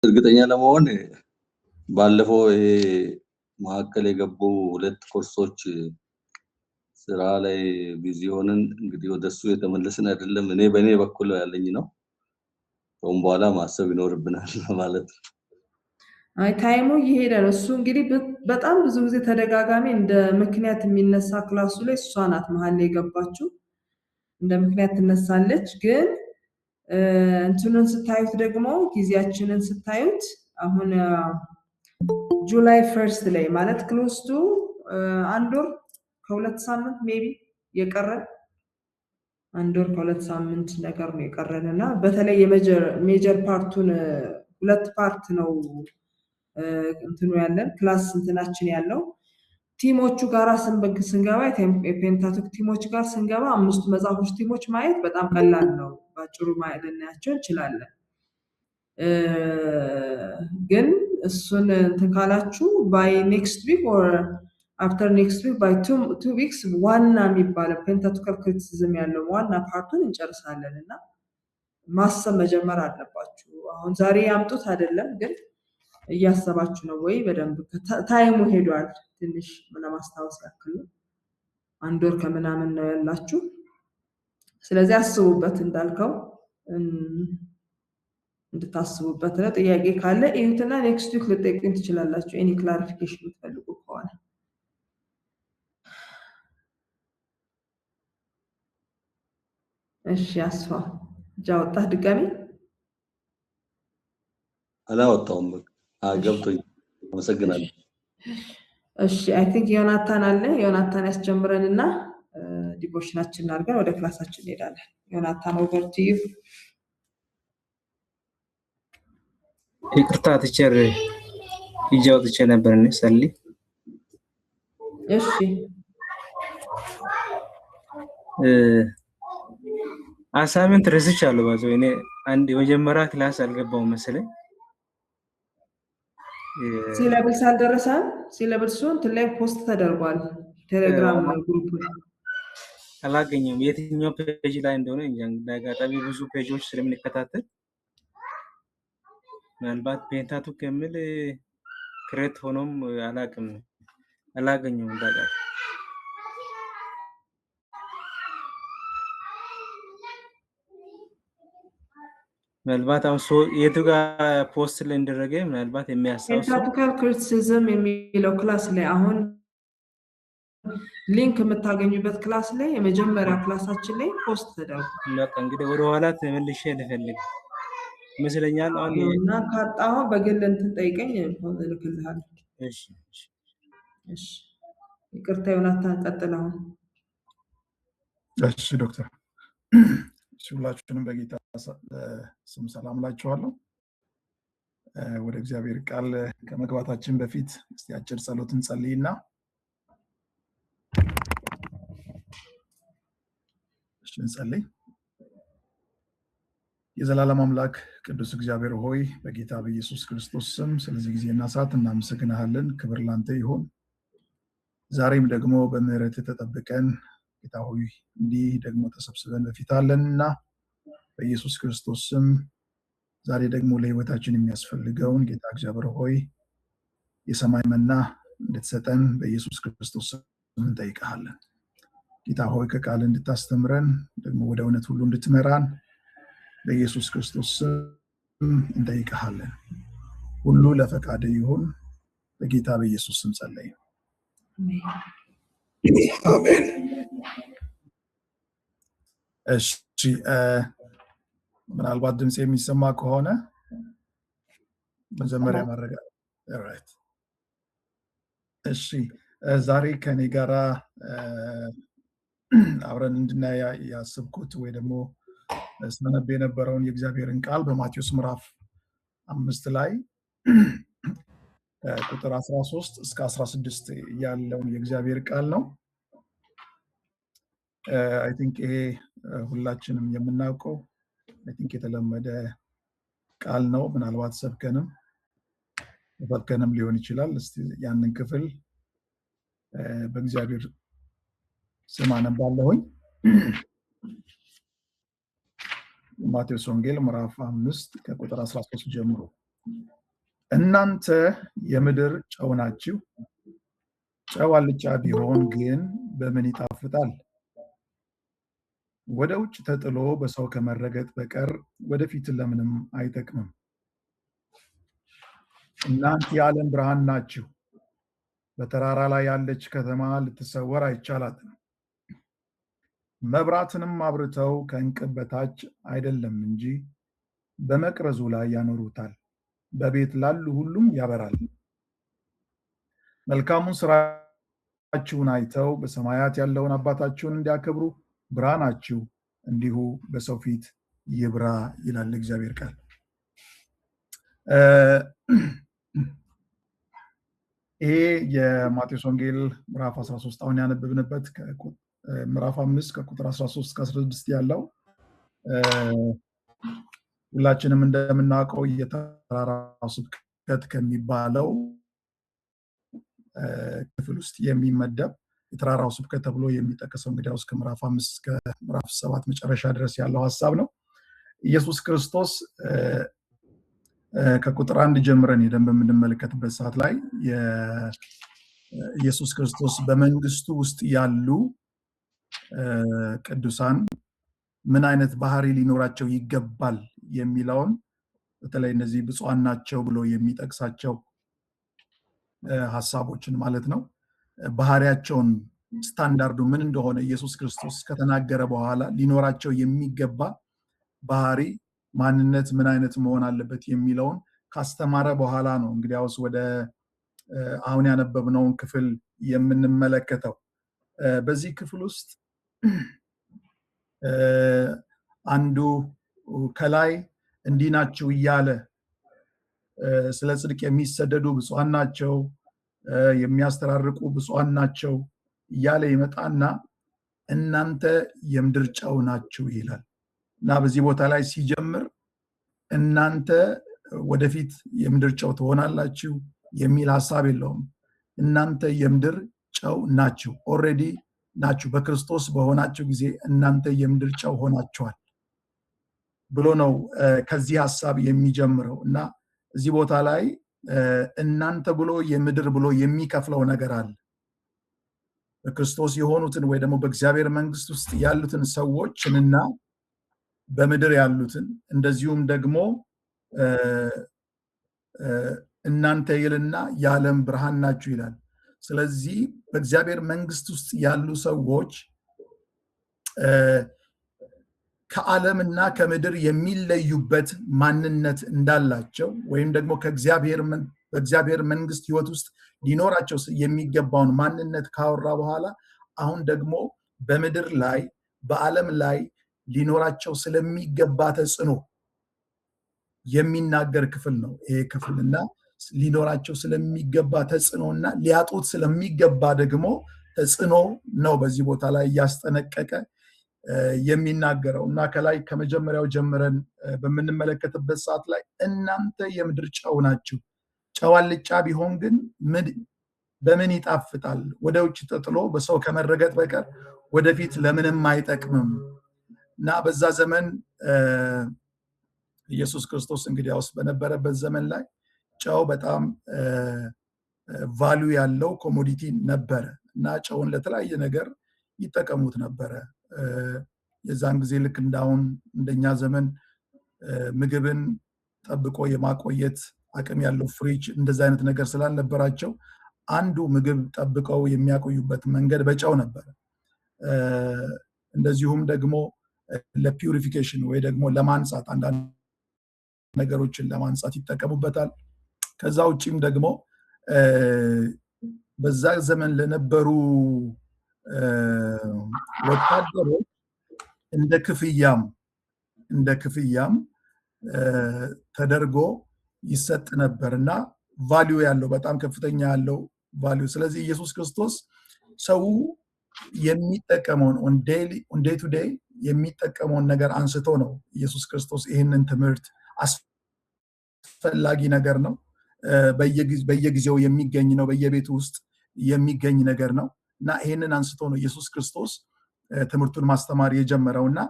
እርግጠኛ ለመሆን ባለፈው ይሄ ማዕከል የገቡ ሁለት ኮርሶች ስራ ላይ ቢዚ ሆነን እንግዲህ ወደሱ የተመለስን አይደለም። እኔ በኔ በኩል ያለኝ ነው። ከአሁን በኋላ ማሰብ ይኖርብናል ማለት ነው። አይ ታይሙ ይሄዳል ነው። እሱ እንግዲህ በጣም ብዙ ጊዜ ተደጋጋሚ እንደ ምክንያት የሚነሳ ክላሱ ላይ እሷ ናት መሀል ላይ የገባችው እንደ ምክንያት ትነሳለች። ግን እንትኑን ስታዩት ደግሞ ጊዜያችንን ስታዩት አሁን ጁላይ 1 ላይ ማለት ክሎዝ ቱ አንድ ወር ከሁለት ሳምንት ሜቢ የቀረን አንድ ወር ከሁለት ሳምንት ነገር ነው የቀረንና በተለይ የሜጀር ፓርቱን ሁለት ፓርት ነው እንትኑ ያለን ክላስ እንትናችን ያለው ቲሞቹ ጋራ ስንገባ የፔንታቱክ ቲሞች ጋር ስንገባ አምስቱ መጽሐፎች ቲሞች ማየት በጣም ቀላል ነው። ባጭሩ ማየት ልናያቸው እንችላለን። ግን እሱን እንትን ካላችሁ ባይ ኔክስት ዊክ ኦር አፍተር ኔክስት ዊክ ባይ 2 ዊክስ ዋና የሚባለው ፔንታቱካል ክሪቲሲዝም ያለው ዋና ፓርቱን እንጨርሳለን እና ማሰብ መጀመር አለባችሁ። አሁን ዛሬ ያምጡት አይደለም ግን እያሰባችሁ ነው ወይ? በደንብ ታይሙ ሄዷል። ትንሽ ለማስታወስ ያክል አንድ ወር ከምናምን ነው ያላችሁ። ስለዚህ አስቡበት እንዳልከው እንድታስቡበት ነው። ጥያቄ ካለ እዩትና ኔክስት ዊክ ልጠይቁኝ ትችላላችሁ ኤኒ ክላሪፊኬሽን ልትፈልጉ ከሆነ። እሺ አስፋ ጃወጣህ ድጋሚ አላወጣውም። ገብቶኝ አመሰግናለሁ። እሺ አይ ቲንክ ዮናታን አለ። ዮናታን ያስጀምረንና ዲቮሽናችንን አድርገን ወደ ክላሳችን እንሄዳለን። ዮናታን ኦቨር ቱ ዩ። ይቅርታ ቲቸር ይጃውጥቼ ነበርኝ ሰሊ። እሺ አሳይመንት ረስቻለሁ። ባዘው እኔ አንድ የመጀመሪያ ክላስ አልገባው መሰለኝ። ሲለብስ አልደረሰም። ሲለብሱን ትላይ ፖስት ተደርጓል ቴሌግራም ግሩፕ አላገኘም። የትኛው ፔጅ ላይ እንደሆነ እንጃ። እንዳጋጣሚ ብዙ ፔጆች ስለምንከታተል ምናልባት ፔንታቱክ ከሚል ክሬት ሆኖም አላገኘውም እንዳጋጣሚ። ምናልባት አሁን የቱ ጋር ፖስት ላይ እንደረገ ምናልባት የሚያሳውሱ ፔንታቱካል ክሪቲሲዝም የሚለው ክላስ ላይ አሁን ሊንክ የምታገኙበት ክላስ ላይ የመጀመሪያ ክላሳችን ላይ ፖስት ተደርጓል። በቃ እንግዲህ ወደ ኋላ ተመልሼ ልፈልግ ይመስለኛል። አሁን እና ካጣሁ በግል እንትን ጠይቀኝ እልክልሃለሁ። እሺ እሺ ይቅርታ ዮናታን ቀጥል አሁን። እሺ ዶክተር ሁላችሁንም በጌታ ስም ሰላም እላችኋለሁ። ወደ እግዚአብሔር ቃል ከመግባታችን በፊት እስቲ አጭር ጸሎት እንጸልይና እንጸልይ። የዘላለም አምላክ ቅዱስ እግዚአብሔር ሆይ በጌታ በኢየሱስ ክርስቶስ ስም ስለዚህ ጊዜና ሰዓት እናመሰግናለን። ክብር ላንተ ይሁን። ዛሬም ደግሞ በምህረት ተጠብቀን ጌታ ሆይ እንዲህ ደግሞ ተሰብስበን በፊት አለንና በኢየሱስ ክርስቶስ ስም ዛሬ ደግሞ ለህይወታችን የሚያስፈልገውን ጌታ እግዚአብሔር ሆይ የሰማይ መና እንድትሰጠን በኢየሱስ ክርስቶስ ስም እንጠይቃለን። ጌታ ሆይ ከቃል እንድታስተምረን ደግሞ ወደ እውነት ሁሉ እንድትመራን በኢየሱስ ክርስቶስ ስም እንጠይቃለን። ሁሉ ለፈቃድ ይሁን በጌታ በኢየሱስ ስም ጸለይን። አሜን። እሺ ምናልባት ድምጽ የሚሰማ ከሆነ መጀመሪያ ማረጋገጥ። ኦልራይት እሺ ዛሬ ከኔ ጋራ አብረን እንድናይ ያሰብኩት ወይ ደግሞ ስናነብ የነበረውን የእግዚአብሔርን ቃል በማቴዎስ ምዕራፍ 5 ላይ ቁጥር 13 እስከ 16 ያለውን የእግዚአብሔር ቃል ነው። አይ ቲንክ ይሄ ሁላችንም የምናውቀው አይ ቲንክ የተለመደ ቃል ነው። ምናልባት ሰብከንም ሊሆን ይችላል። እስቲ ያንን ክፍል በእግዚአብሔር ስም አነባለሁኝ። ማቴዎስ ወንጌል ምዕራፍ 5 ከቁጥር 13 ጀምሮ እናንተ የምድር ጨው ናችሁ። ጨው አልጫ ቢሆን ግን በምን ይጣፍጣል? ወደ ውጭ ተጥሎ በሰው ከመረገጥ በቀር ወደፊት ለምንም አይጠቅምም። እናንተ የዓለም ብርሃን ናችሁ። በተራራ ላይ ያለች ከተማ ልትሰወር አይቻላትም። መብራትንም አብርተው ከእንቅብ በታች አይደለም እንጂ በመቅረዙ ላይ ያኖሩታል፣ በቤት ላሉ ሁሉም ያበራል። መልካሙን ስራችሁን አይተው በሰማያት ያለውን አባታችሁን እንዲያከብሩ ብርሃናችሁ እንዲሁ በሰው ፊት ይብራ ይላል እግዚአብሔር ቃል። ይሄ የማቴዎስ ወንጌል ምዕራፍ 13 አሁን ያነበብንበት ምዕራፍ 5 ከቁጥር 13 እስከ 16 ያለው ሁላችንም እንደምናውቀው የተራራው ስብከት ከሚባለው ክፍል ውስጥ የሚመደብ የተራራው ስብከት ተብሎ የሚጠቀሰው እንግዲያውስ ከምዕራፍ 5 እስከ ምዕራፍ 7 መጨረሻ ድረስ ያለው ሐሳብ ነው። ኢየሱስ ክርስቶስ ከቁጥር 1 ጀምረን ሄደን በምንመለከትበት ሰዓት ላይ ኢየሱስ ክርስቶስ በመንግስቱ ውስጥ ያሉ ቅዱሳን ምን አይነት ባህሪ ሊኖራቸው ይገባል የሚለውን በተለይ እነዚህ ብፁዓን ናቸው ብሎ የሚጠቅሳቸው ሐሳቦችን ማለት ነው ባህሪያቸውን ስታንዳርዱ ምን እንደሆነ ኢየሱስ ክርስቶስ ከተናገረ በኋላ ሊኖራቸው የሚገባ ባህሪ ማንነት ምን አይነት መሆን አለበት የሚለውን ካስተማረ በኋላ ነው እንግዲያውስ ወደ አሁን ያነበብነውን ክፍል የምንመለከተው። በዚህ ክፍል ውስጥ አንዱ ከላይ እንዲህ ናችሁ እያለ ስለ ጽድቅ የሚሰደዱ ብፁዓን ናቸው፣ የሚያስተራርቁ ብፁዓን ናቸው እያለ ይመጣና እናንተ የምድር ጨው ናችሁ ይላል እና በዚህ ቦታ ላይ ሲጀምር እናንተ ወደፊት የምድር ጨው ትሆናላችሁ የሚል ሐሳብ የለውም። እናንተ የምድር ጨው ናችሁ፣ ኦልሬዲ ናችሁ፣ በክርስቶስ በሆናችሁ ጊዜ እናንተ የምድር ጨው ሆናችኋል ብሎ ነው ከዚህ ሐሳብ የሚጀምረው እና እዚህ ቦታ ላይ እናንተ ብሎ የምድር ብሎ የሚከፍለው ነገር አለ። በክርስቶስ የሆኑትን ወይ ደግሞ በእግዚአብሔር መንግስት ውስጥ ያሉትን ሰዎችንና በምድር ያሉትን እንደዚሁም ደግሞ እናንተ ይልና የዓለም ብርሃን ናችሁ ይላል። ስለዚህ በእግዚአብሔር መንግስት ውስጥ ያሉ ሰዎች ከዓለምና ከምድር የሚለዩበት ማንነት እንዳላቸው ወይም ደግሞ በእግዚአብሔር መንግስት ህይወት ውስጥ ሊኖራቸው የሚገባውን ማንነት ካወራ በኋላ አሁን ደግሞ በምድር ላይ በዓለም ላይ ሊኖራቸው ስለሚገባ ተጽዕኖ የሚናገር ክፍል ነው ይሄ ክፍልና ሊኖራቸው ስለሚገባ ተጽዕኖና ሊያጡት ስለሚገባ ደግሞ ተጽዕኖ ነው በዚህ ቦታ ላይ እያስጠነቀቀ የሚናገረው እና ከላይ ከመጀመሪያው ጀምረን በምንመለከትበት ሰዓት ላይ እናንተ የምድር ጨው ናችሁ። ጨው አልጫ ቢሆን ግን በምን ይጣፍጣል? ወደ ውጭ ተጥሎ በሰው ከመረገጥ በቀር ወደፊት ለምንም አይጠቅምም እና በዛ ዘመን ኢየሱስ ክርስቶስ እንግዲያውስ በነበረበት ዘመን ላይ ጨው በጣም ቫልዩ ያለው ኮሞዲቲ ነበረ እና ጨውን ለተለያየ ነገር ይጠቀሙት ነበረ። የዛን ጊዜ ልክ እንዳሁን እንደኛ ዘመን ምግብን ጠብቆ የማቆየት አቅም ያለው ፍሪጅ እንደዛ አይነት ነገር ስላልነበራቸው አንዱ ምግብ ጠብቀው የሚያቆዩበት መንገድ በጨው ነበረ። እንደዚሁም ደግሞ ለፒውሪፊኬሽን ወይ ደግሞ ለማንጻት አንዳንድ ነገሮችን ለማንጻት ይጠቀሙበታል። ከዛ ውጪም ደግሞ በዛ ዘመን ለነበሩ ወታደሮች እንደ ክፍያም ተደርጎ ይሰጥ ነበርና ቫልዩ ያለው በጣም ከፍተኛ ያለው ቫልዩ። ስለዚህ ኢየሱስ ክርስቶስ ሰው የሚጠቀመውን ኦን ዴይ ቱ ዴይ የሚጠቀመውን ነገር አንስቶ ነው ኢየሱስ ክርስቶስ ይህንን ትምህርት አስፈላጊ ነገር ነው፣ በየጊዜው የሚገኝ ነው፣ በየቤቱ ውስጥ የሚገኝ ነገር ነው እና ይህንን አንስቶ ነው ኢየሱስ ክርስቶስ ትምህርቱን ማስተማር የጀመረውና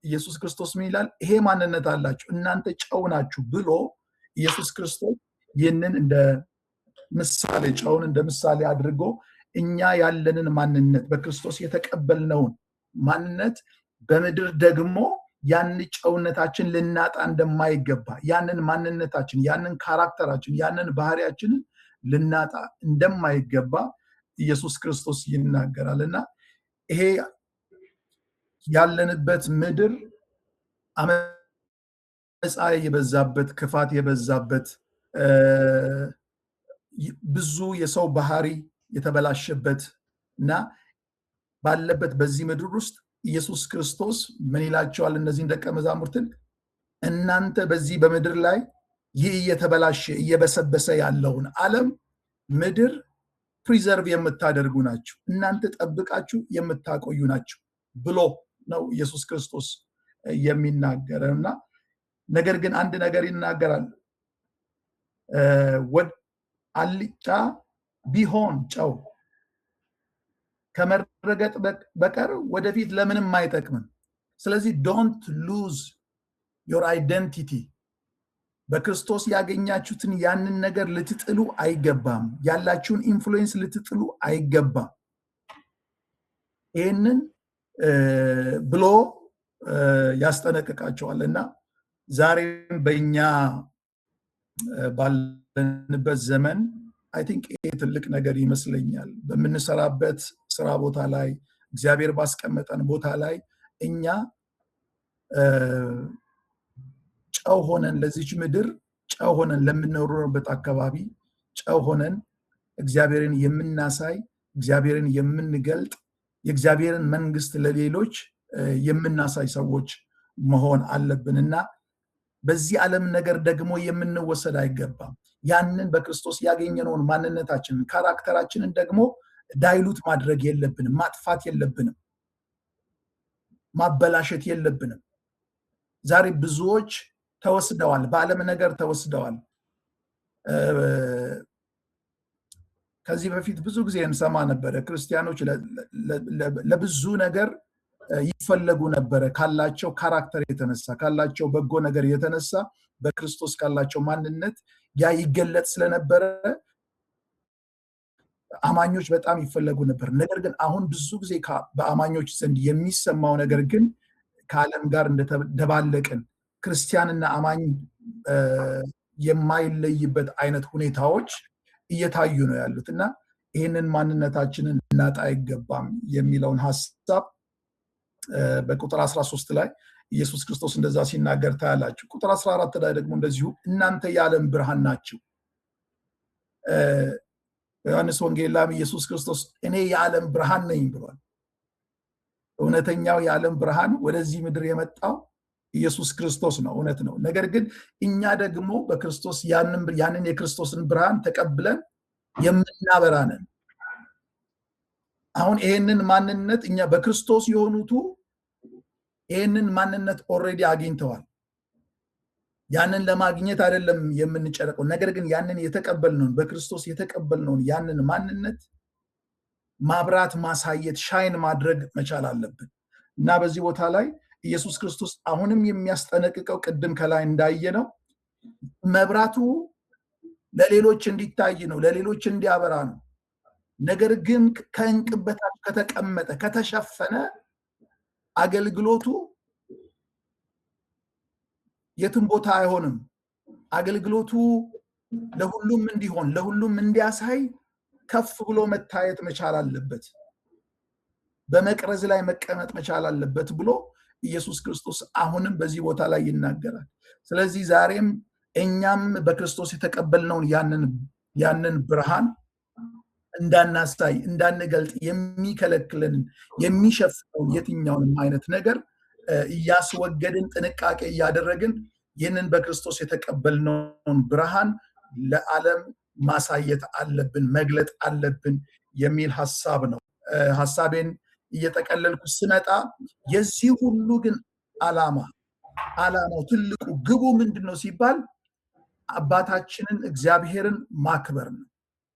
ኢየሱስ ክርስቶስ ምን ይላል? ይሄ ማንነት አላችሁ እናንተ ጨው ናችሁ ብሎ ኢየሱስ ክርስቶስ ይህንን እንደ ምሳሌ ጨውን እንደ ምሳሌ አድርጎ እኛ ያለንን ማንነት በክርስቶስ የተቀበልነውን ማንነት በምድር ደግሞ ያን ጨውነታችን ልናጣ እንደማይገባ ያንን ማንነታችን ያንን ካራክተራችን ያንን ባህሪያችንን ልናጣ እንደማይገባ ኢየሱስ ክርስቶስ ይናገራልና ይሄ ያለንበት ምድር አመፃ የበዛበት ክፋት የበዛበት ብዙ የሰው ባህሪ የተበላሸበት እና ባለበት በዚህ ምድር ውስጥ ኢየሱስ ክርስቶስ ምን ይላቸዋል እነዚህን ደቀ መዛሙርትን? እናንተ በዚህ በምድር ላይ ይህ እየተበላሸ እየበሰበሰ ያለውን ዓለም ምድር ፕሪዘርቭ የምታደርጉ ናችሁ፣ እናንተ ጠብቃችሁ የምታቆዩ ናችሁ ብሎ ነው ኢየሱስ ክርስቶስ የሚናገረውና ነገር ግን አንድ ነገር ይናገራል። አልጫ ቢሆን ጨው ከመረገጥ በቀር ወደፊት ለምንም አይጠቅምም። ስለዚህ ዶንት ሉዝ ዮር አይደንቲቲ። በክርስቶስ ያገኛችሁትን ያንን ነገር ልትጥሉ አይገባም። ያላችሁን ኢንፍሉዌንስ ልትጥሉ አይገባም። ይህንን ብሎ ያስጠነቅቃቸዋልና ዛሬም በእኛ ባለንበት ዘመን አይ ቲንክ ይሄ ትልቅ ነገር ይመስለኛል። በምንሰራበት ስራ ቦታ ላይ እግዚአብሔር ባስቀመጠን ቦታ ላይ እኛ ጨው ሆነን ለዚች ምድር ጨው ሆነን ለምንኖርበት አካባቢ ጨው ሆነን እግዚአብሔርን የምናሳይ እግዚአብሔርን የምንገልጥ የእግዚአብሔርን መንግስት ለሌሎች የምናሳይ ሰዎች መሆን አለብንና በዚህ ዓለም ነገር ደግሞ የምንወሰድ አይገባም። ያንን በክርስቶስ ያገኘነውን ማንነታችንን ካራክተራችንን ደግሞ ዳይሉት ማድረግ የለብንም፣ ማጥፋት የለብንም፣ ማበላሸት የለብንም። ዛሬ ብዙዎች ተወስደዋል፣ በዓለም ነገር ተወስደዋል። ከዚህ በፊት ብዙ ጊዜ እንሰማ ነበረ ክርስቲያኖች ለብዙ ነገር ይፈለጉ ነበረ ካላቸው ካራክተር የተነሳ ካላቸው በጎ ነገር የተነሳ በክርስቶስ ካላቸው ማንነት ያ ይገለጥ ስለነበረ አማኞች በጣም ይፈለጉ ነበር። ነገር ግን አሁን ብዙ ጊዜ በአማኞች ዘንድ የሚሰማው ነገር ግን ከዓለም ጋር እንደተደባለቅን ክርስቲያንና አማኝ የማይለይበት አይነት ሁኔታዎች እየታዩ ነው ያሉት እና ይህንን ማንነታችንን ልናጣ አይገባም የሚለውን ሀሳብ በቁጥር 13 ላይ ኢየሱስ ክርስቶስ እንደዛ ሲናገር ታያላችሁ። ቁጥር 14 ላይ ደግሞ እንደዚሁ እናንተ የዓለም ብርሃን ናችሁ። በዮሐንስ ወንጌል ላይ ኢየሱስ ክርስቶስ እኔ የዓለም ብርሃን ነኝ ብሏል። እውነተኛው የዓለም ብርሃን ወደዚህ ምድር የመጣው ኢየሱስ ክርስቶስ ነው፣ እውነት ነው። ነገር ግን እኛ ደግሞ በክርስቶስ ያንን የክርስቶስን ብርሃን ተቀብለን የምናበራ ነን። አሁን ይሄንን ማንነት እኛ በክርስቶስ የሆኑቱ ይሄንን ማንነት ኦልሬዲ አግኝተዋል። ያንን ለማግኘት አይደለም የምንጨረቀው፣ ነገር ግን ያንን የተቀበልነውን በክርስቶስ የተቀበልነውን ያንን ማንነት ማብራት፣ ማሳየት፣ ሻይን ማድረግ መቻል አለብን እና በዚህ ቦታ ላይ ኢየሱስ ክርስቶስ አሁንም የሚያስጠነቅቀው ቅድም ከላይ እንዳየነው መብራቱ ለሌሎች እንዲታይ ነው፣ ለሌሎች እንዲያበራ ነው። ነገር ግን ከእንቅብ በታች ከተቀመጠ ከተሸፈነ አገልግሎቱ የትም ቦታ አይሆንም። አገልግሎቱ ለሁሉም እንዲሆን ለሁሉም እንዲያሳይ ከፍ ብሎ መታየት መቻል አለበት፣ በመቅረዝ ላይ መቀመጥ መቻል አለበት ብሎ ኢየሱስ ክርስቶስ አሁንም በዚህ ቦታ ላይ ይናገራል። ስለዚህ ዛሬም እኛም በክርስቶስ የተቀበልነውን ያንን ብርሃን እንዳናሳይ እንዳንገልጥ የሚከለክለን የሚሸፍነውን የትኛውንም አይነት ነገር እያስወገድን ጥንቃቄ እያደረግን ይህንን በክርስቶስ የተቀበልነውን ብርሃን ለዓለም ማሳየት አለብን፣ መግለጥ አለብን የሚል ሐሳብ ነው። ሐሳቤን እየጠቀለልኩ ስመጣ የዚህ ሁሉ ግን ዓላማው ትልቁ ግቡ ምንድነው ሲባል አባታችንን እግዚአብሔርን ማክበር ነው።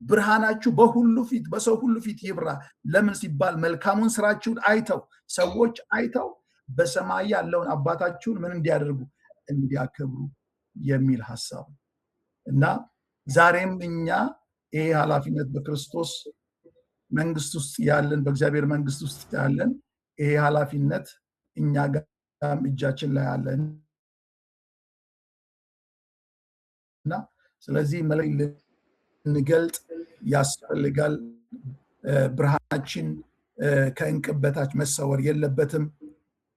ብርሃናችሁ በሁሉ ፊት በሰው ሁሉ ፊት ይብራ። ለምን ሲባል መልካሙን ስራችሁን አይተው ሰዎች አይተው በሰማይ ያለውን አባታችሁን ምን እንዲያደርጉ እንዲያከብሩ የሚል ሐሳብ ነው። እና ዛሬም እኛ ይሄ ኃላፊነት በክርስቶስ መንግስት ውስጥ ያለን በእግዚአብሔር መንግስት ውስጥ ያለን ይሄ ኃላፊነት እኛ ጋርም እጃችን ላይ አለን እና ስለዚህ ልንገልጥ ያስፈልጋል። ብርሃናችን ከእንቅብ በታች መሰወር የለበትም።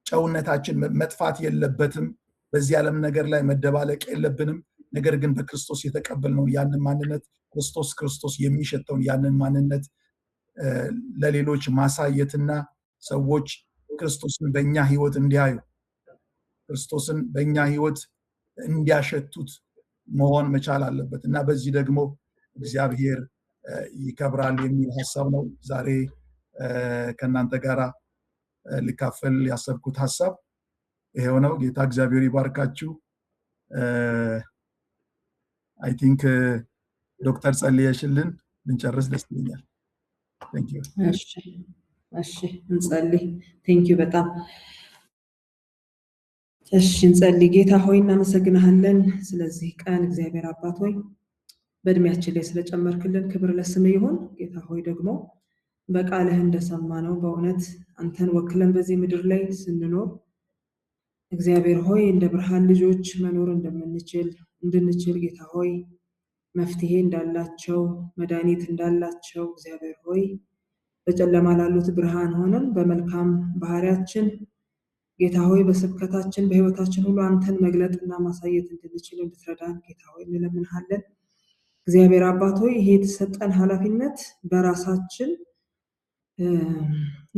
ጨውነታችን መጥፋት የለበትም። በዚህ ዓለም ነገር ላይ መደባለቅ የለብንም። ነገር ግን በክርስቶስ የተቀበልነውን ያንን ማንነት ክርስቶስ የሚሸተውን ያንን ማንነት ለሌሎች ማሳየትና ሰዎች ክርስቶስን በእኛ ህይወት እንዲያዩ ክርስቶስን በእኛ ህይወት እንዲያሸቱት መሆን መቻል አለበት እና በዚህ ደግሞ እግዚአብሔር ይከብራል የሚል ሐሳብ ነው ዛሬ ከእናንተ ጋር ልካፈል ያሰብኩት ሐሳብ ይሄው ነው። ጌታ እግዚአብሔር ይባርካችሁ። አይ ቲንክ ዶክተር ጸልየሽልን እንጨርስ ደስ ይለኛል። ቴንክ ዩ። እሺ እንጸልይ። ቴንክ ዩ በጣም እሺ እንጸልይ። ጌታ ሆይ እናመሰግናለን ስለዚህ ቀን። እግዚአብሔር አባት ሆይ በእድሜያችን ላይ ስለጨመርክልን ክብር ለስምህ ይሁን። ጌታ ሆይ ደግሞ በቃልህ እንደሰማነው በእውነት አንተን ወክለን በዚህ ምድር ላይ ስንኖር እግዚአብሔር ሆይ እንደ ብርሃን ልጆች መኖር እንድንችል ጌታ ሆይ መፍትሄ እንዳላቸው መድኃኒት እንዳላቸው እግዚአብሔር ሆይ በጨለማ ላሉት ብርሃን ሆነን በመልካም ባህሪያችን ጌታ ሆይ በስብከታችን በህይወታችን ሁሉ አንተን መግለጥና ማሳየት እንድንችል እንድትረዳን ጌታ ሆይ እንለምንሃለን። እግዚአብሔር አባት ሆይ ይሄ የተሰጠን ኃላፊነት በራሳችን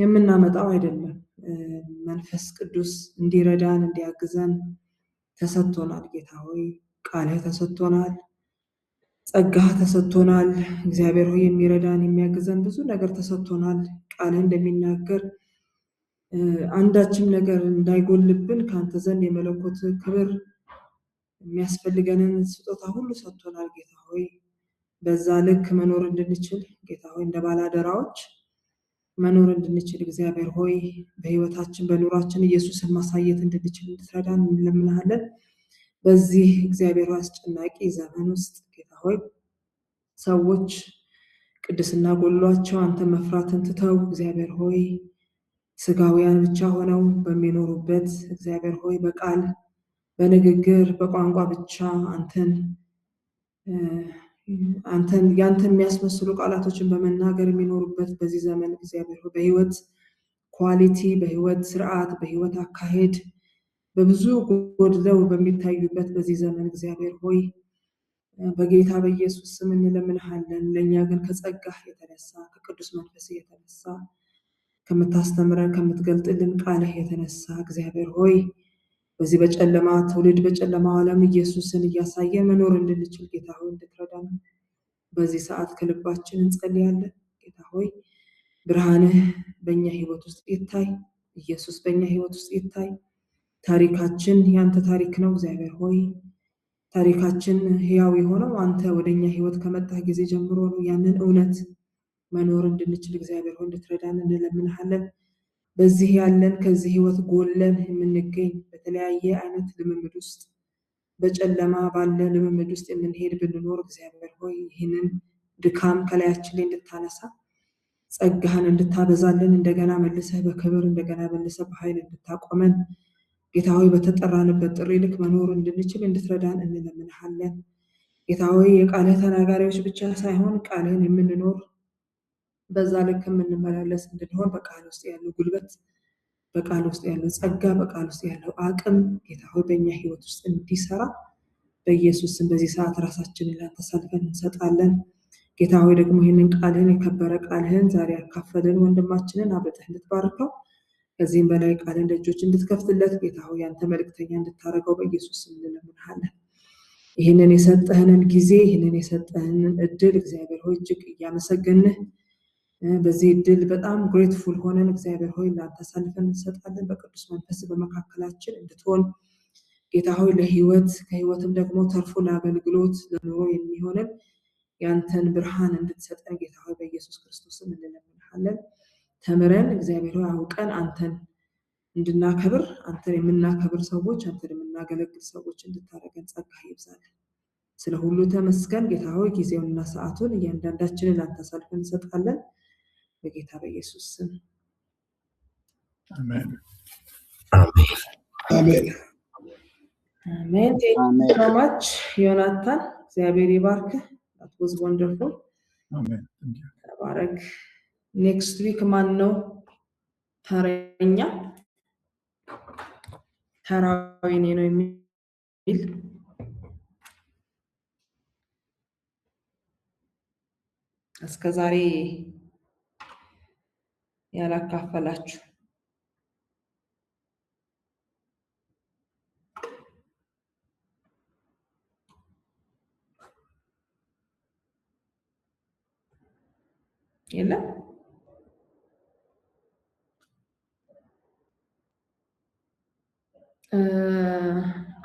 የምናመጣው አይደለም። መንፈስ ቅዱስ እንዲረዳን እንዲያግዘን ተሰጥቶናል። ጌታ ሆይ ቃልህ ተሰጥቶናል፣ ጸጋህ ተሰጥቶናል። እግዚአብሔር ሆይ የሚረዳን የሚያግዘን ብዙ ነገር ተሰጥቶናል። ቃልህ እንደሚናገር አንዳችም ነገር እንዳይጎልብን ካንተ ዘንድ የመለኮት ክብር የሚያስፈልገንን ስጦታ ሁሉ ሰጥቶናል። ጌታ ሆይ በዛ ልክ መኖር እንድንችል ጌታ ሆይ እንደ ባላደራዎች መኖር እንድንችል እግዚአብሔር ሆይ በህይወታችን በኑራችን ኢየሱስን ማሳየት እንድንችል እንድትረዳን እንለምንሃለን። በዚህ እግዚአብሔር አስጨናቂ ዘመን ውስጥ ጌታ ሆይ ሰዎች ቅድስና ጎሏቸው አንተ መፍራትን ትተው እግዚአብሔር ሆይ ስጋውያን ብቻ ሆነው በሚኖሩበት እግዚአብሔር ሆይ በቃል በንግግር በቋንቋ ብቻ አንተን ያንተን የሚያስመስሉ ቃላቶችን በመናገር የሚኖሩበት በዚህ ዘመን እግዚአብሔር ሆይ በህይወት ኳሊቲ በህይወት ስርዓት በህይወት አካሄድ በብዙ ጎድለው በሚታዩበት በዚህ ዘመን እግዚአብሔር ሆይ በጌታ በኢየሱስ ስም እንለምንሃለን። ለእኛ ግን ከጸጋህ የተነሳ ከቅዱስ መንፈስ የተነሳ ከምታስተምረን ከምትገልጥልን ቃልህ የተነሳ እግዚአብሔር ሆይ በዚህ በጨለማ ትውልድ በጨለማ ዓለም ኢየሱስን እያሳየ መኖር እንድንችል ጌታ ሆይ እንድትረዳን በዚህ ሰዓት ከልባችን እንጸልያለን። ጌታ ሆይ ብርሃንህ በእኛ ህይወት ውስጥ ይታይ፣ ኢየሱስ በእኛ ህይወት ውስጥ ይታይ። ታሪካችን ያንተ ታሪክ ነው እግዚአብሔር ሆይ ታሪካችን ህያው የሆነው አንተ ወደኛ ህይወት ከመጣህ ጊዜ ጀምሮ ነው። ያንን እውነት መኖር እንድንችል እግዚአብሔር ሆይ እንድትረዳን እንለምንሃለን። በዚህ ያለን ከዚህ ህይወት ጎለን የምንገኝ በተለያየ አይነት ልምምድ ውስጥ በጨለማ ባለ ልምምድ ውስጥ የምንሄድ ብንኖር እግዚአብሔር ሆይ ይህንን ድካም ከላያችን ላይ እንድታነሳ ጸጋህን እንድታበዛልን እንደገና መልሰህ በክብር እንደገና መልሰህ በኃይል እንድታቆመን ጌታ ሆይ በተጠራንበት ጥሪ ልክ መኖር እንድንችል እንድትረዳን እንለምንሃለን። ጌታ ሆይ የቃልህ ተናጋሪዎች ብቻ ሳይሆን ቃልህን የምንኖር በዛ ልክ የምንመላለስ እንድንሆን በቃል ውስጥ ያለው ጉልበት በቃል ውስጥ ያለው ጸጋ በቃል ውስጥ ያለው አቅም ጌታ ሆይ በእኛ ህይወት ውስጥ እንዲሰራ በኢየሱስ ስም በዚህ ሰዓት ራሳችንን ላንተ አሳልፈን እንሰጣለን። ጌታ ሆይ ደግሞ ይህንን ቃልህን የከበረ ቃልህን ዛሬ ያካፈልን ወንድማችንን አብረህ እንድትባርከው ከዚህም በላይ ቃልን ደጆች እንድትከፍትለት ጌታ ሆይ ያንተ መልእክተኛ እንድታረገው በኢየሱስ ስም እንለምንሃለን። ይህንን የሰጠህንን ጊዜ ይህንን የሰጠህንን እድል እግዚአብሔር ሆይ እጅግ እያመሰገንህ በዚህ እድል በጣም ግሬትፉል ሆነን እግዚአብሔር ሆይ ላንተ አሳልፈን እንሰጣለን። በቅዱስ መንፈስ በመካከላችን እንድትሆን ጌታ ሆይ ለህይወት ከህይወትም ደግሞ ተርፎ ለአገልግሎት ለኑሮ የሚሆንን ያንተን ብርሃን እንድትሰጠን ጌታ ሆይ በኢየሱስ ክርስቶስ ስም እንለምንሃለን። ተምረን እግዚአብሔር ሆይ አውቀን አንተን እንድናከብር አንተን የምናከብር ሰዎች አንተን የምናገለግል ሰዎች እንድታረገን ጸጋ ይብዛልን። ስለ ሁሉ ተመስገን ጌታ ሆይ ጊዜውንና ሰዓቱን እያንዳንዳችንን አንተ አሳልፈን እንሰጣለን በጌታ በኢየሱስ ስም አሜን አሜን አሜን Thank you so much ዮናታን እግዚአብሔር ይባርክ that was wonderful አሜን ተባረክ next week ማን ነው ተረኛ ተራዊ ነው የሚል እስከዛሬ ያላካፈላችሁ የለም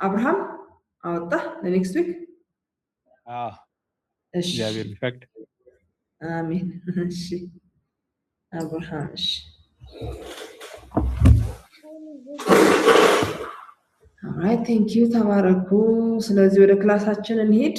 አብርሃም አወጣ ለኔክስት ዊክ እሺ እግዚአብሔር ቢፈቅድ አሜን እሺ አብርሃም እሺ alright thank you ተባረኩ ስለዚህ ወደ ክላሳችን እንሂድ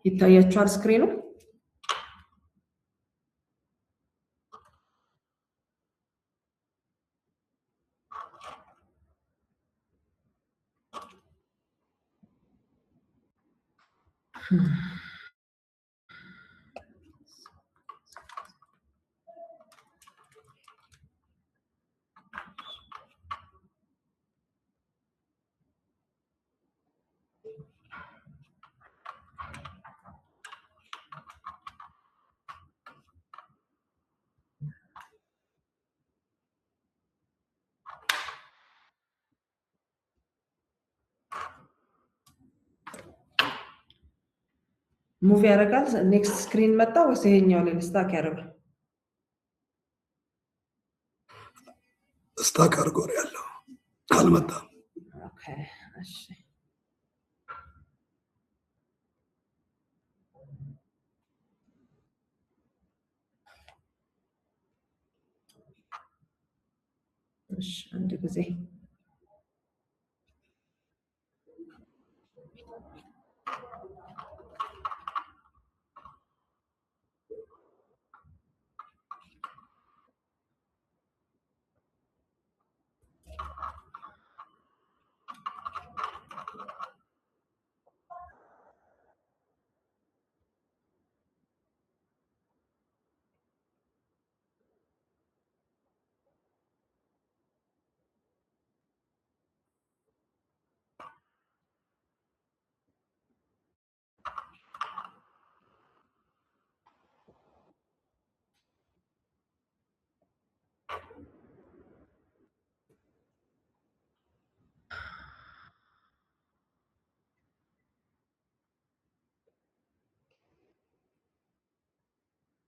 ይታያችኋል ስክሪኑ ሙቭ ያደርጋል ኔክስት ስክሪን መጣ ወይስ ይሄኛው ላይ ስታክ ያደርጋል ስታክ አድርጎ ያለው አልመጣም ኦኬ እሺ እሺ አንድ ጊዜ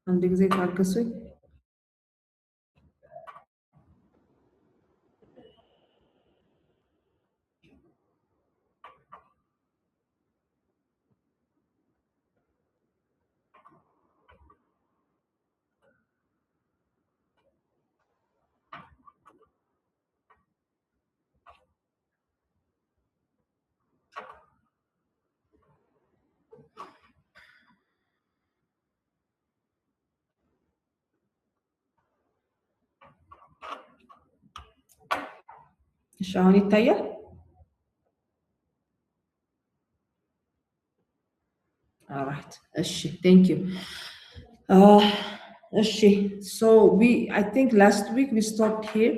አንድ ጊዜ ታገሱኝ እሺ አሁን ይታያል alright right. Thank you. So I think last week we stopped here.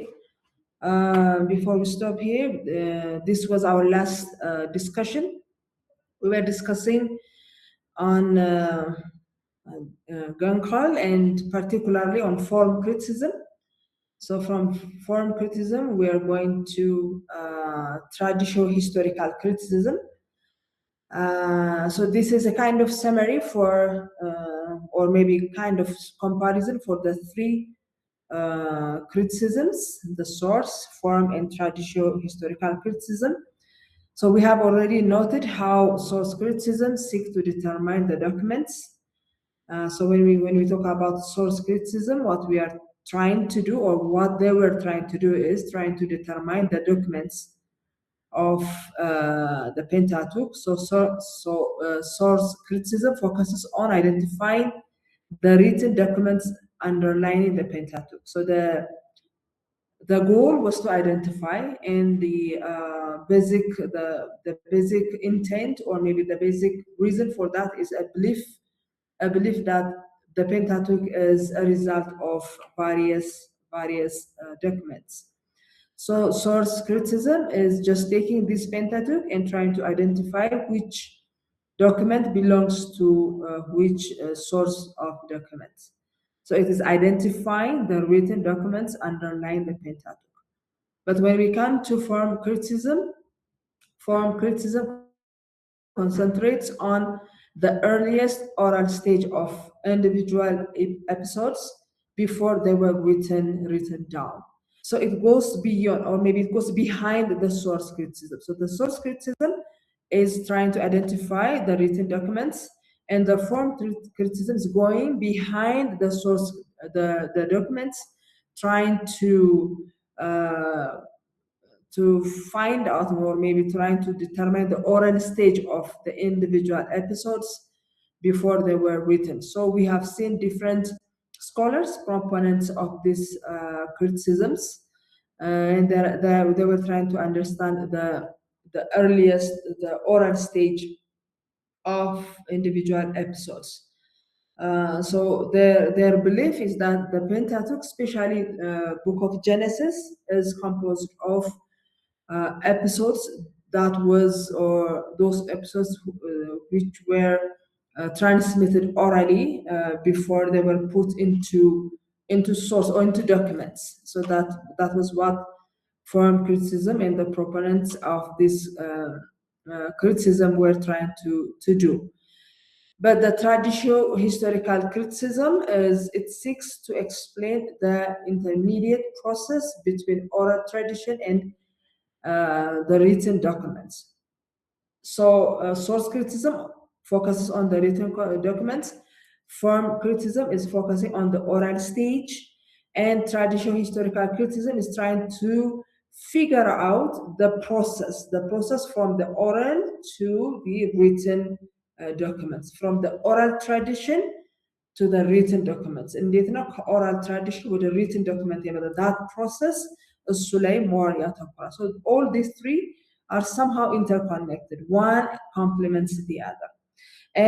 Before we stop here, this was our last discussion. We were discussing on Gunkhal and particularly on form criticism. So from form criticism, we are going to traditional historical criticism. So this is a kind of summary for, or maybe kind of comparison for the three criticisms: the source, form, and traditional historical criticism. So we have already noted how source criticism seeks to determine the documents. So when we talk about source criticism, what we are trying to do, or what they were trying to do, is trying to determine the documents of the Pentateuch. So source criticism focuses on identifying the written documents underlying the Pentateuch. So the goal was to identify, and the basic intent, or maybe the basic reason for that, is a belief that the Pentateuch is a result of various documents. So source criticism is just taking this Pentateuch and trying to identify which document belongs to which source of documents. So it is identifying the written documents underlying the Pentateuch. But when we come to form criticism concentrates on the earliest oral stage of individual episodes before they were written down. So it goes beyond, or maybe it goes behind the source criticism. So the source criticism is trying to identify the written documents, and the form criticism is going behind the source, the documents, trying to find out, or maybe trying to determine the oral stage of the individual episodes before they were written. So we have seen different scholars, proponents of these criticisms, and they were trying to understand the earliest, the oral stage of individual episodes. So their belief is that the Pentateuch, especially Book of Genesis, is composed of episodes that was, or those episodes which were transmitted orally before they were put into source or into documents. So that was what form criticism and the proponents of this criticism were trying to do. But the traditional historical criticism it seeks to explain the intermediate process between oral tradition and the written documents. So source criticism focuses on the written documents, form criticism is focusing on the oral stage, and traditional historical criticism is trying to figure out the process from the oral to the written documents, from the oral tradition to the written documents. እንዴት ነው ከኦራል ትራዲሽን ወደ written document የመጣው? that process እሱ ላይ more ያተኩራል። So all these three are somehow interconnected. One complements the other.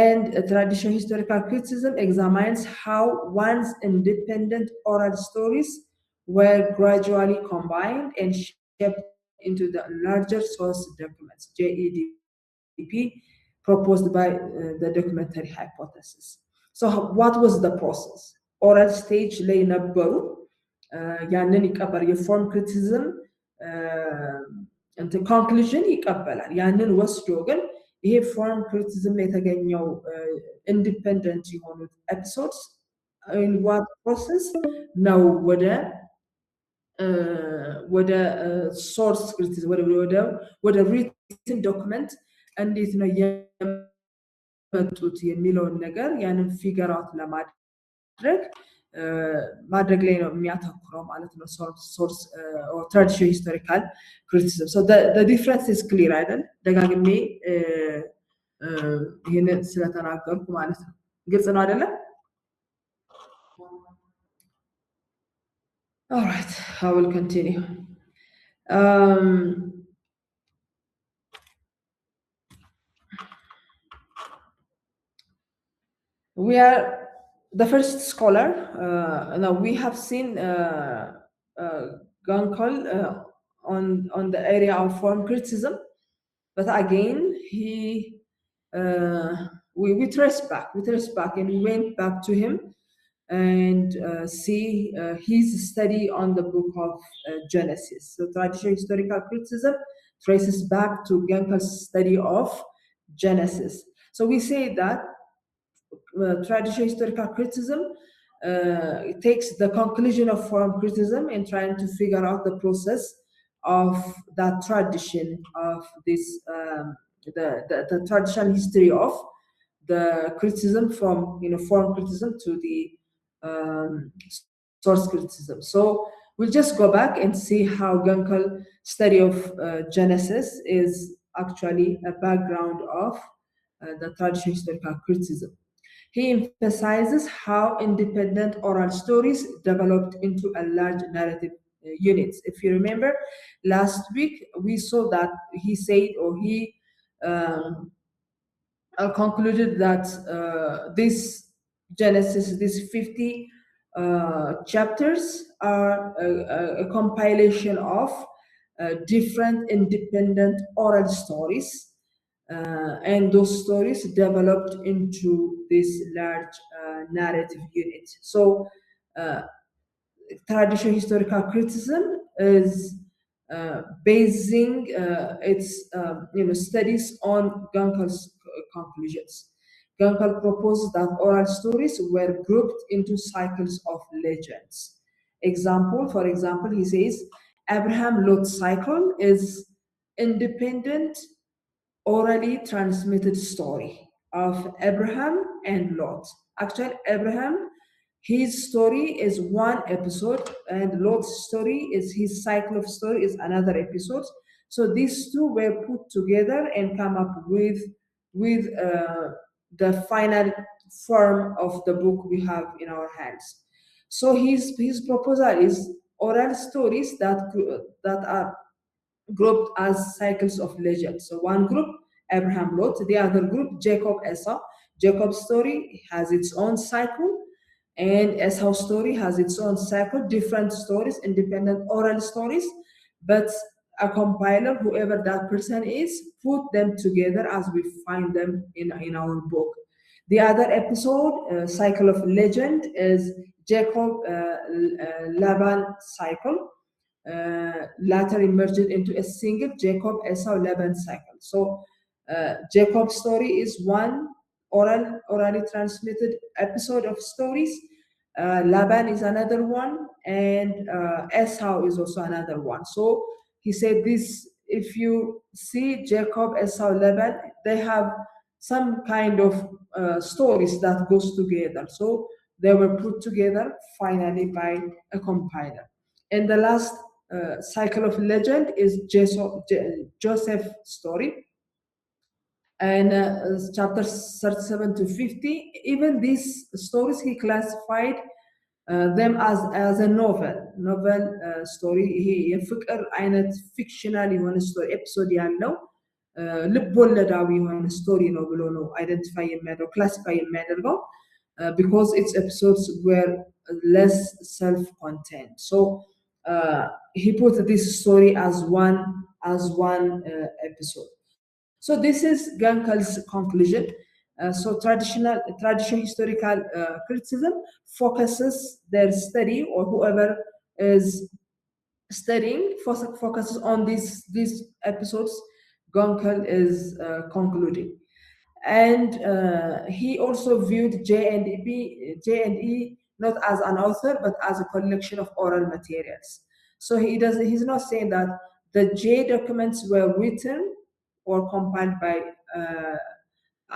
And traditional historical criticism examines how one's independent oral stories were gradually combined and shaped into the larger source documents, JEDP, proposed by the documentary hypothesis. So what was the process? Oral stage ላይ ነበሩ ያንን ይቀበል የፎርም ክሪቲሲዝም እንትን ኮንክሉዥን ይቀበላል። ያንን ወስዶ ግን ይሄ ፎርም ክሪቲሲዝም ላይ የተገኘው ኢንዲፔንደንት የሆኑት ኤፒሶድስ ኢን ዋት ፕሮሰስ ነው ወደ ሶርስ ክሪቲሲዝም ወደ ሪትን ዶክመንት እንዴት ነው የመጡት የሚለውን ነገር ያንን ፊገር አውት ማድረግ ላይ ነው የሚያተኩረው ማለት ነው። ሶርስ ኦር ትራዲሽናል ሂስቶሪካል ክሪቲሲዝም ሶ the difference is clear አይደል? ደጋግሜ ይሄንን ስለተናገርኩ ማለት ነው። ግልጽ ነው አይደለ? All right, I will continue. We are the first scholar. Now we have seen Gunkel on the area of form criticism, but again we traced back, and we went back to him and see his study on the book of Genesis. So traditional historical criticism traces back to Gunkel's study of Genesis. So we say that traditional historical criticism takes the conclusion of form criticism and trying to figure out the process of that tradition of this the traditional history of the criticism from form criticism to the source criticism. So we'll just go back and see how Gunkel study of Genesis is actually a background of the traditional historical criticism. He emphasizes how independent oral stories developed into a large narrative units. If you remember, last week we saw that he said, or he concluded that this Genesis, these 50 chapters are a compilation of different independent oral stories. And those stories developed into this large narrative unit. So traditional historical criticism is basing its studies on Gunkel's conclusions. Gunkel proposed that oral stories were grouped into cycles of legends. For example, he says Abraham-Lot cycle is independent orally transmitted story of Abraham and Lot. Actually, Abraham, his story is one episode, and Lot's story is his cycle of story is another episode. So these two were put together and come up with the final form of the book we have in our hands. So his proposal is oral stories that are grouped as cycles of legend. So one group, Abraham Lot, the other group, Jacob Esau. Jacob's story has its own cycle, and Esau's story has its own cycle, different stories, independent oral stories, but a compiler, whoever that person is, put them together as we find them in our book. The other episode, cycle of legend, is Jacob Laban cycle. Later emerged into a single Jacob Esau Laban cycle. So Jacob's story is one orally transmitted episode of stories. Laban is another one, and Esau is also another one. So he said this: if you see Jacob, Esau, Laban, they have some kind of stories that goes together. So they were put together finally by a compiler. And the last cycle of legend is Joseph's story. And chapters 37 to 50, even these stories he classified them as a novel story. የፍቅር አይነት ፊክሽናል የሆነ ስቶሪ ኤፒሶድ ያለው ልብ ወለዳዊ የሆነ ስቶሪ ነው ብሎ ነው አይደንቲፋይ የሚያደርገው ክላሲፋይ የሚያደርገው because its episodes were less self-contained. So he put this story as one episode. So this is Gunkel's conclusion. So traditional historical criticism focuses their study, or whoever is studying focuses on these episodes Gunkel is concluding. And he also viewed J&E not as an author, but as a collection of oral materials. So he's not saying that the J documents were written or compiled by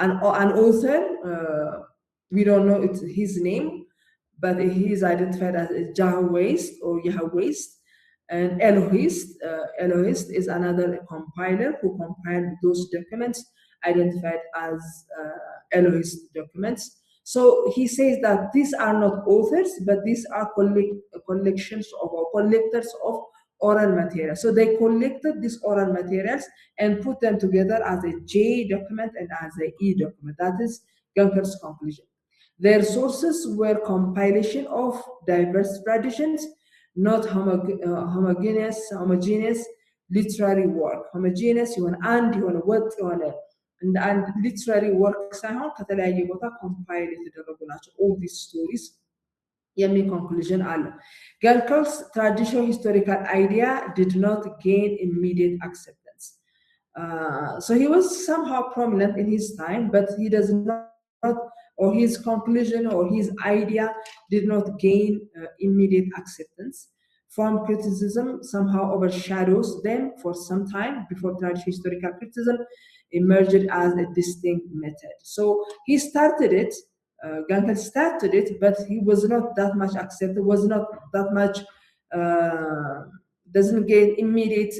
an author. We don't know his name, but he is identified as Yahwehist or Yahwehist. And Elohist is another compiler who compiled those documents identified as Elohist documents. So he says that these are not authors, but these are collections of or collectors of oral materials. So they collected these oral materials and put them together as a J document and as a E document. That is Gunkel's conclusion. Their sources were compilation of diverse traditions, not homogeneous literary work. Homogeneous and what and literary work ሳይሆን ከተለያየ ቦታ compile የተደረጉ ናቸው. All these stories የሚል conclusion አለ. Gunkel's traditional historical idea did not gain immediate acceptance. So he was somehow prominent in his time, but he does not, or his conclusion or his idea did not gain immediate acceptance. Form criticism somehow overshadows them for some time before traditional historical criticism emerged as a distinct method. So he started it, Gunkel started it, but he was not that much accepted, was not that much, doesn't gain immediate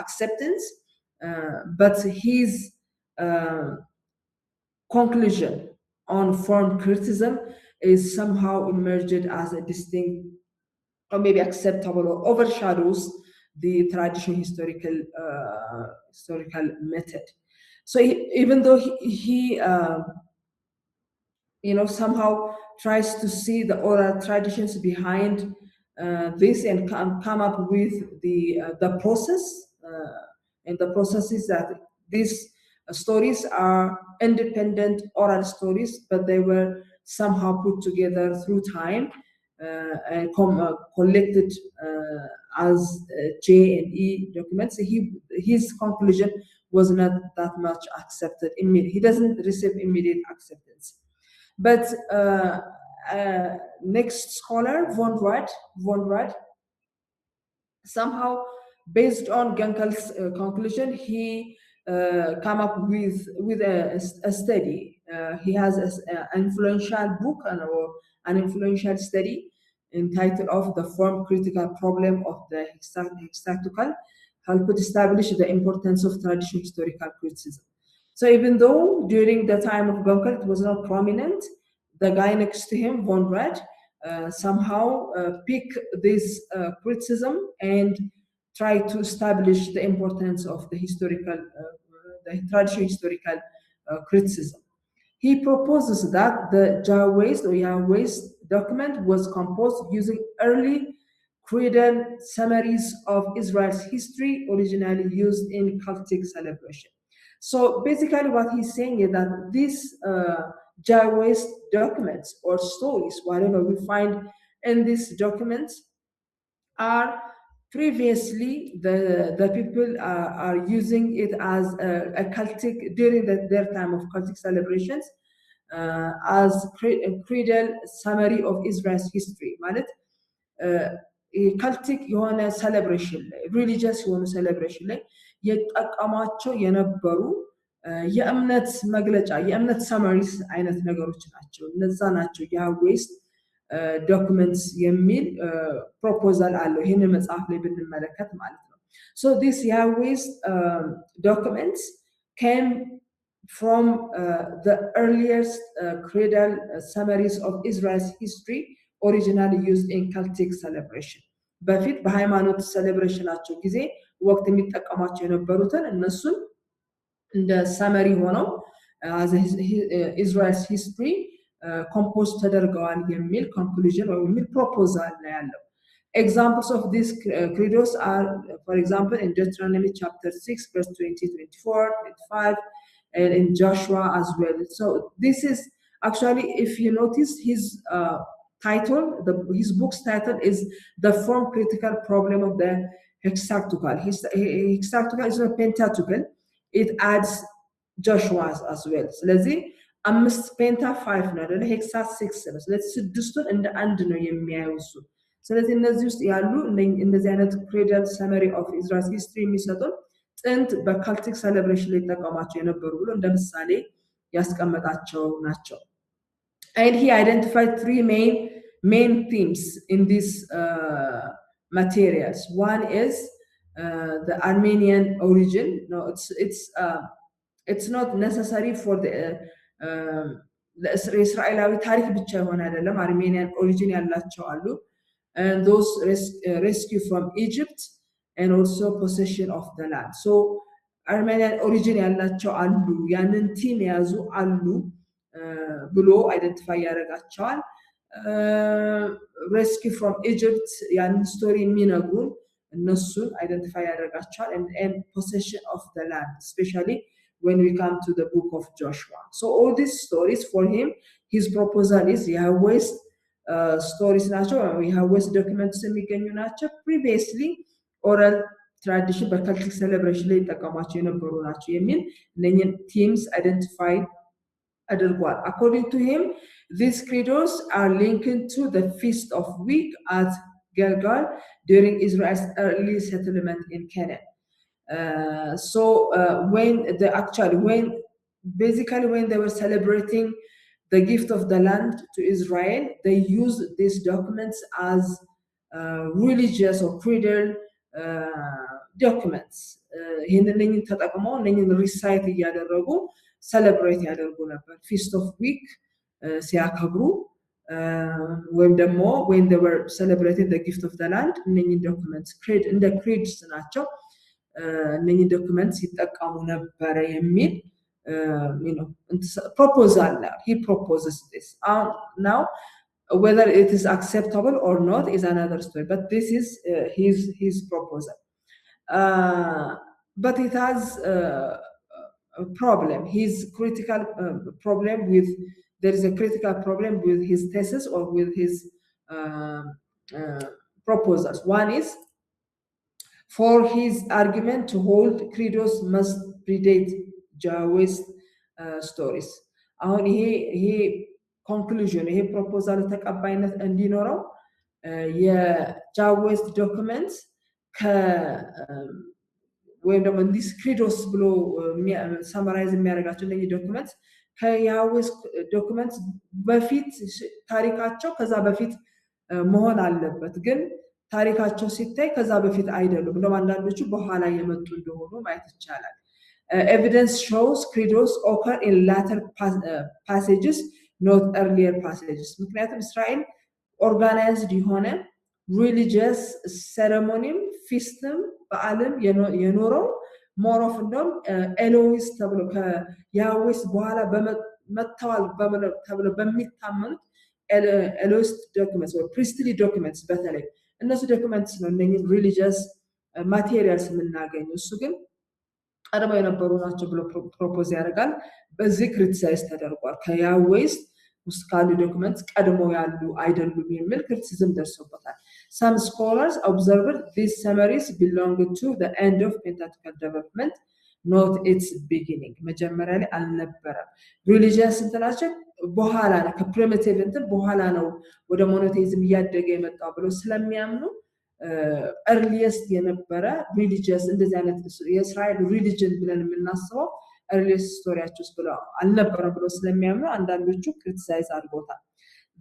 acceptance, but his conclusion on form criticism is somehow emerged as a distinct or maybe acceptable or overshadows the traditional historical method. So even though he somehow tries to see the oral traditions behind this and come up with the process, and the process is that these stories are independent oral stories, but they were somehow put together through time and collected as J&E documents. His conclusion was not that much accepted immediately. He doesn't receive immediate acceptance. But next scholar, von Rad, somehow based on Gunkel's conclusion, he come up with a study. He has an influential book or an influential study entitled of the form critical problem of the Hexactucal, helped establish the importance of traditional historical criticism. So even though during the time of Gunkel it was not prominent, the guy next to him, von Rad, somehow pick this criticism and try to establish the importance of the traditional historical criticism. He proposes that the Yahweh's document was composed using early creedal summaries of Israel's history originally used in cultic celebration. So basically what he's saying is that these Yahweh's documents or stories, whatever we find in these documents, are previously the people are using it as a cultic during their time of cultic celebrations as creedal summary of Israel's history. ማለት cultic የሆነ celebration ላይ religious የሆነ celebration ላይ የጠቀሟቸው የነበሩ የእምነት መግለጫ የእምነት ሰማሪስ አይነት ነገሮች ናቸው። እነዛ ናቸው ያህዌስ documents የሚል proposal አለው ይሄን መጽሐፍ ላይ ብንመለከት ማለት ነው። So this Yahweh's documents came from the earliest creedal summaries of Israel's history originally used in cultic celebration. በፊት በሃይማኖት ሴሌብሬሽናቸው ጊዜ ወቅት የሚጠቀሟቸው የነበሩትን እነሱን እንደ ሰመሪ ሆነው as Israel's history composed ተደርገዋል የሚል conclusion or የሚል proposal ላይ ያለው. Examples of these credos are, for example, in Deuteronomy chapter 6, verse 20, 24, 25, and in Joshua as well. So this is actually, if you notice, his title, his book's title is The Form Critical Problem of the Hexactucal. Hexactucal is not Pentateuchal. It adds Joshua as well. So let's see. አምስት ፔንታ 5 ነው አይደል? ሄክሳ 6 ነው። ስለዚህ ስድስቱን እንደ አንድ ነው የሚያዩሱ። ስለዚህ እነዚህ ውስጥ ያሉ እንደዚህ አይነት creedal summary of Israel's history የሚሰጡን ጥንት በካልቲክ ሴሌብሬሽን ላይ ተጠቀማቸው የነበሩ ብሎ እንደ ምሳሌ ያስቀመጣቸው ናቸው። And he identified three main themes in these materials. One is the Armenian origin. No, it's not necessary for the እስራኤላዊ ታሪክ ብቻ የሆነ አይደለም። አርሜኒያን ኦሪጂን ያላቸው አሉ. And those rescue from Egypt and also possession of the land. So Armenian origin ያላቸው አሉ። ያንን ቲም የያዙ አሉ. ብሎ አይደንቲፋይ ያደርጋቸዋል። rescue from Egypt ያን ስቶሪ የሚነግሩን እነሱን አይደንቲፋይ ያደርጋቸዋል and possession of the land, especially when we come to the book of Joshua. So all these stories for him, his proposal is Yahweh's stories ናቸው Yahweh's documents የሚገኙ ናቸው previously oral tradition በካልቲክ ሴሌብሬሽን ላይ ተጠቀማቸው የነበሩ ናቸው የሚል እነኚህን ቲምስ አይደንቲፋይ አድርጓል according to him these credos are linked to the feast of week at Gilgal during Israel's early settlement in Canaan. When they were celebrating the gift of the land to Israel, they used these documents as religious or creedal documents. ይህንን ተጠቅመው እነኝን ሪሳይት እያደረጉ celebrate ያደርጉ ነበር feast of week ሲያከብሩ ወይም ደግሞ when they were celebrating the gift of the land እነኝን documents creed እንደ creeds ናቸው እነኝን documents ይጠቀሙ ነበር የሚል proposal he proposes this now whether it is acceptable or not is another story but this is his proposal but it has a problem his critical problem with there is a critical problem with his thesis or with his proposals one is for his argument to hold credos must predate Yahweh's stories አሁን ይሄ conclusion ይሄ proposal ተቀባይነት እንዲኖረው የጃዌስ ዶክመንት ወይም ደግሞ እንዲስ ክሪዶስ ብሎ ሰማራይዝ የሚያደርጋቸው እነዚህ ዶክመንትስ ከያዌስ ዶክመንትስ በፊት ታሪካቸው ከዛ በፊት መሆን አለበት ግን ታሪካቸው ሲታይ ከዛ በፊት አይደሉም እንደውም አንዳንዶቹ በኋላ የመጡ እንደሆኑ ማየት ይቻላል evidence shows credos occur in later passages not earlier passages ምክንያቱም እስራኤል organized የሆነ religious ceremony feastም በዓለም የኖረው more of እንደውም ኤሎዊስ ተብሎ ከያዌስ በኋላ በመተዋል ተብሎ በሚታመኑት ኤሎዊስ ዶክመንትስ ወይ priestly documents በተለይ እነሱ ዶክመንትስ ነው እነኚህ religious materials የምናገኘው እሱ ግን ቀድሞ የነበሩ ናቸው ብሎ ፕሮፖዝ ያደርጋል በዚህ ክሪቲሳይዝ ተደርጓል ከያዌስ ውስጥ ካሉ ዶክመንትስ ቀድሞ ያሉ አይደሉም የሚል ክሪቲሲዝም ደርሶበታል some scholars observed these summaries belong to the end of Pentateuch development not its beginning መጀመሪያ ላይ አልነበረም religious እንትናቸው በኋላ ነው ከፕሪሚቲቭ እንትን በኋላ ነው ወደ ሞኖቴይዝም እያደገ የመጣው ብሎ ስለሚያምኑ earliest የነበረ religious እንደዚህ አይነት የእስራኤል religion ብለን የምናስበው earliest ስቶሪያቸው ብሎ አልነበረም ብሎ ስለሚያምኑ አንዳንዶቹ ክሪቲሳይዝ አድርገውታል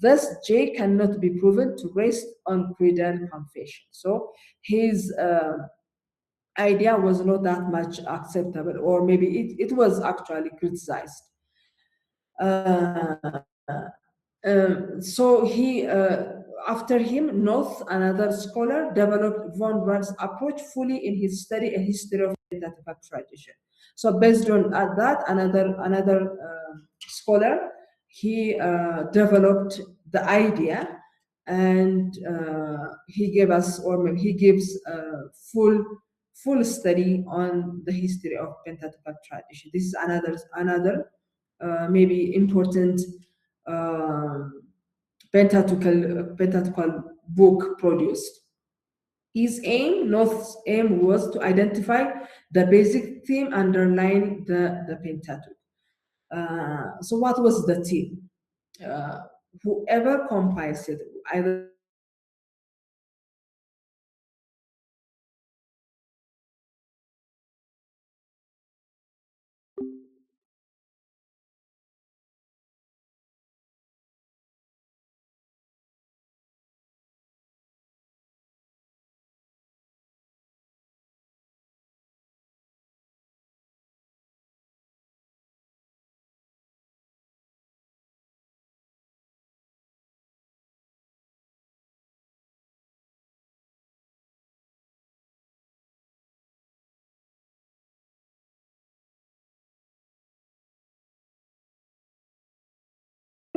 thus J cannot be proven to rest on creedal confession so his idea was not that much acceptable or maybe it was actually criticized so he after him Noth another scholar developed von Brand's approach fully in his study a history of Pentateuch tradition so based on that another scholar he developed the idea and he gave us or maybe he gives full study on the history of Pentateuch tradition this is another maybe important Pentateuchal book produced. His aim, Noth's aim was to identify the basic theme underlying the Pentateuch. So what was the theme? Whoever compiles it, either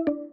ነው።